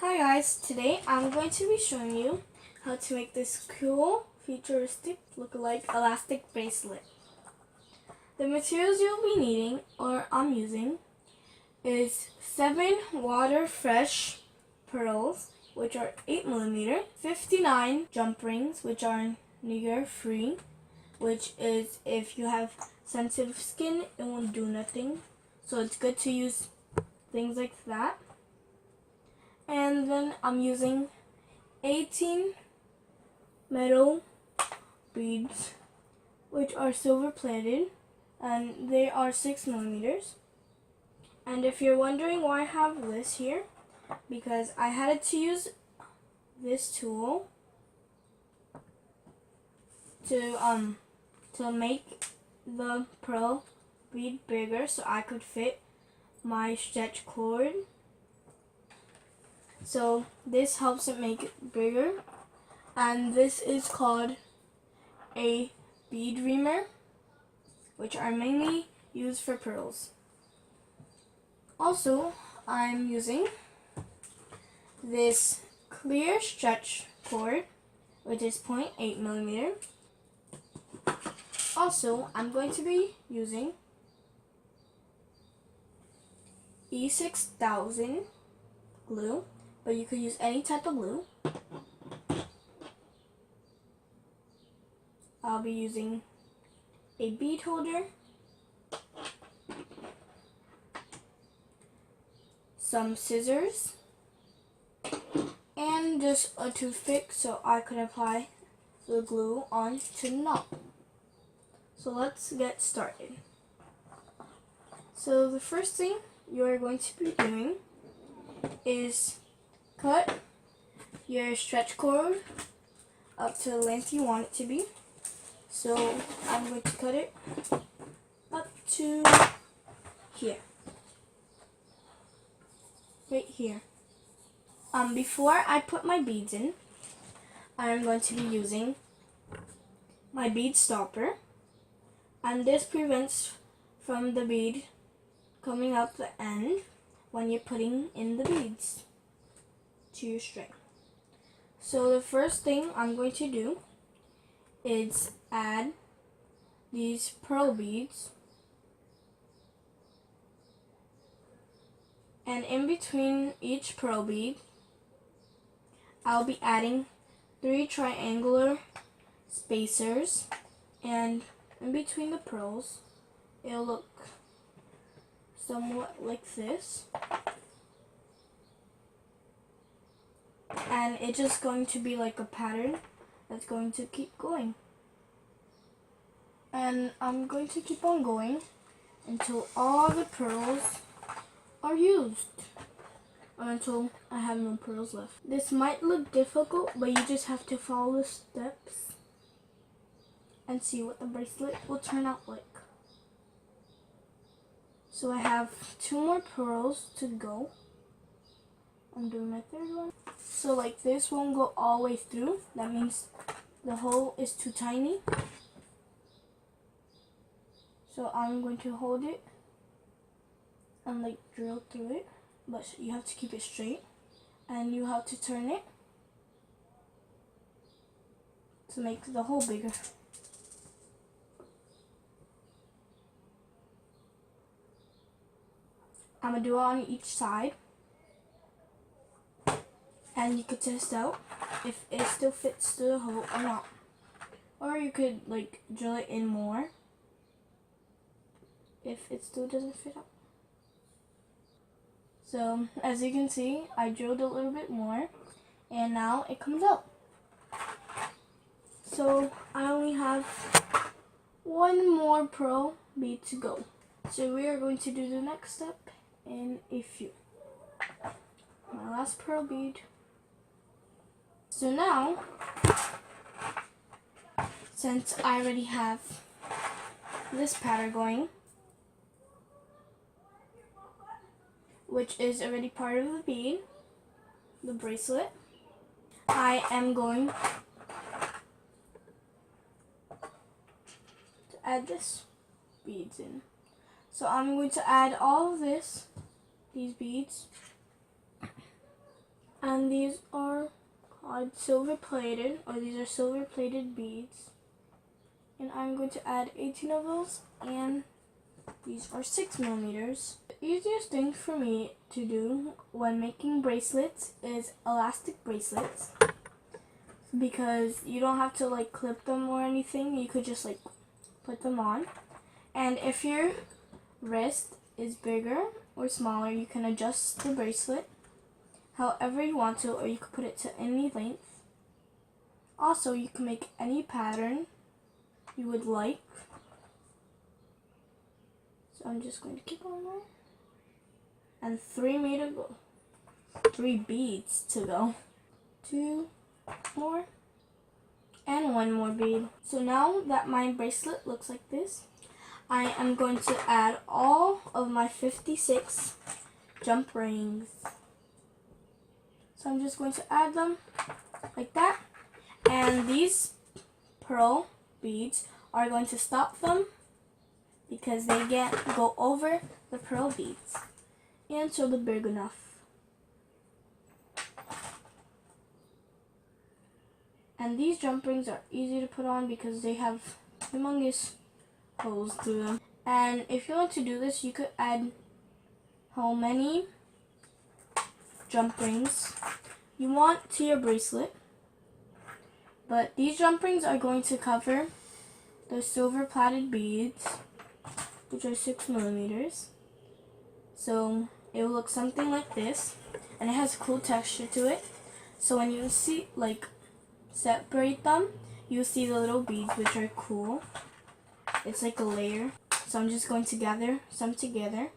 Hi guys, today I'm going to be showing you how to make this cool, futuristic, look-alike elastic bracelet. The materials you'll be needing, or I'm using, is 7 water fresh pearls, which are 8mm, 59 jump rings, which are near free, which is if you have sensitive skin, it won't do nothing. So it's good to use things like that. And then I'm using 18 metal beads, which are silver plated, and they are 6mm. And if you're wondering why I have this here, because I had to use this tool to make the pearl bead bigger so I could fit my stretch cord. So this helps it make it bigger, and this is called a bead reamer, which are mainly used for pearls. Also, I'm using this clear stretch cord, which is 0.8mm. Also, I'm going to be using E6000 glue, but you could use any type of glue. I'll be using a bead holder, some scissors, and just a toothpick so I could apply the glue onto the knot. So let's get started. So the first thing you're going to be doing is cut your stretch cord up to the length you want it to be. So I'm going to cut it up to here, right here. Before I put my beads in, I'm going to be using my bead stopper, and this prevents from the bead coming out the end when you're putting in the beads to your string. So the first thing I'm going to do is add these pearl beads, and in between each pearl bead I'll be adding 3 triangular spacers, and in between the pearls it'll look somewhat like this, and it's just going to be like a pattern that's going to keep going. And I'm going to keep on going until all the pearls are used, or until I have no pearls left. This might look difficult, but you just have to follow the steps and see what the bracelet will turn out like. So I have 2 more pearls to go. I'm doing my 3rd one. So like this won't go all the way through. That means the hole is too tiny. So I'm going to hold it and like drill through it, but you have to keep it straight, and you have to turn it to make the hole bigger. I'm gonna do it on each side, and you could test out if it still fits to the hole or not. Or you could like drill it in more if it still doesn't fit out. So as you can see, I drilled a little bit more, and now it comes out. So I only have 1 more pearl bead to go. So we are going to do the next step in a few. My last pearl bead. So now, since I already have this pattern going, which is already part of the bead, the bracelet, I am going to add this beads in. So I'm going to add all of these beads, And these are called silver plated, or these are silver plated beads. And I'm going to add 18 of those, and these are 6 millimeters. The easiest thing for me to do when making bracelets is elastic bracelets, because you don't have to like clip them or anything. You could just like put them on. And if your wrist is bigger or smaller, you can adjust the bracelet however you want to, or you can put it to any length. Also, you can make any pattern you would like. So I'm just going to keep on there. And 3 more to go. 3 beads to go. 2 more. And 1 more bead. So now that my bracelet looks like this, I am going to add all of my 56 jump rings. So I'm just going to add them like that. And these pearl beads are going to stop them because they can't go over the pearl beads until they're big enough. And these jump rings are easy to put on because they have humongous holes through them. And if you want to do this, you could add how many jump rings you want to your bracelet. But these jump rings are going to cover the silver plated beads, which are 6 millimeters. So it will look something like this, and it has a cool texture to it. So when you see like separate them, you'll see the little beads, which are cool. It's like a layer. So I'm just going to gather some together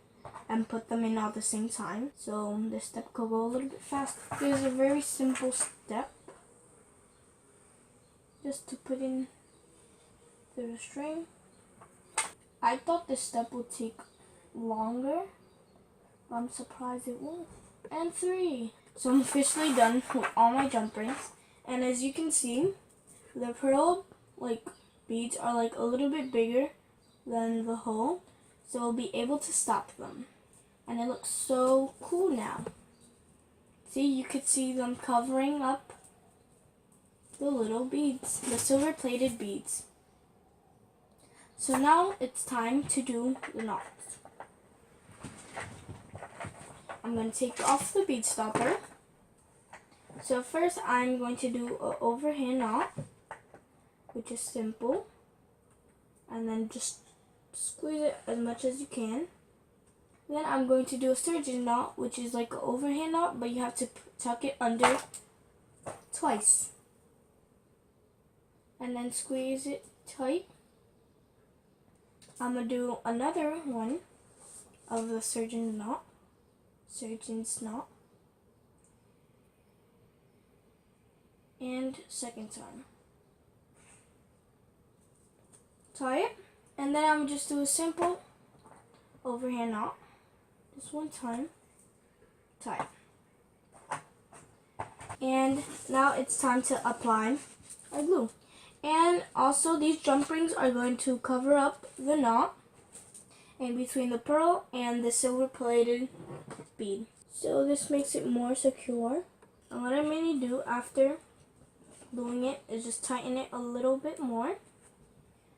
and put them in all at the same time. So this step could go a little bit fast. There's a very simple step. Just to put in the string. I thought this step would take longer, but I'm surprised it won't. And 3. So I'm officially done with all my jump rings. And as you can see, the pearl beads are like a little bit bigger than the hole, so I'll be able to stop them. And it looks so cool now. See, you could see them covering up the little beads, the silver plated beads. So now it's time to do the knots. I'm going to take off the bead stopper. So first I'm going to do an overhand knot, which is simple. And then just squeeze it as much as you can. Then I'm going to do a surgeon knot, which is like an overhand knot, but you have to tuck it under twice. And then squeeze it tight. I'm going to do another one of the surgeon's knot. And second time. Tie it. And then I'm just do a simple overhand knot. Just one time. Tie it. And now it's time to apply our glue. And also these jump rings are going to cover up the knot in between the pearl and the silver plated bead. So this makes it more secure. And what I'm going to do after gluing it is just tighten it a little bit more.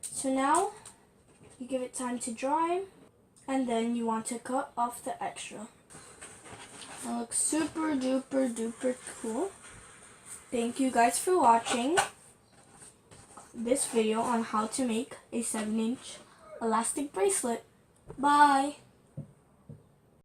So now you give it time to dry, and then you want to cut off the extra. It looks super duper duper cool. Thank you guys for watching this video on how to make a 7-inch elastic bracelet. Bye!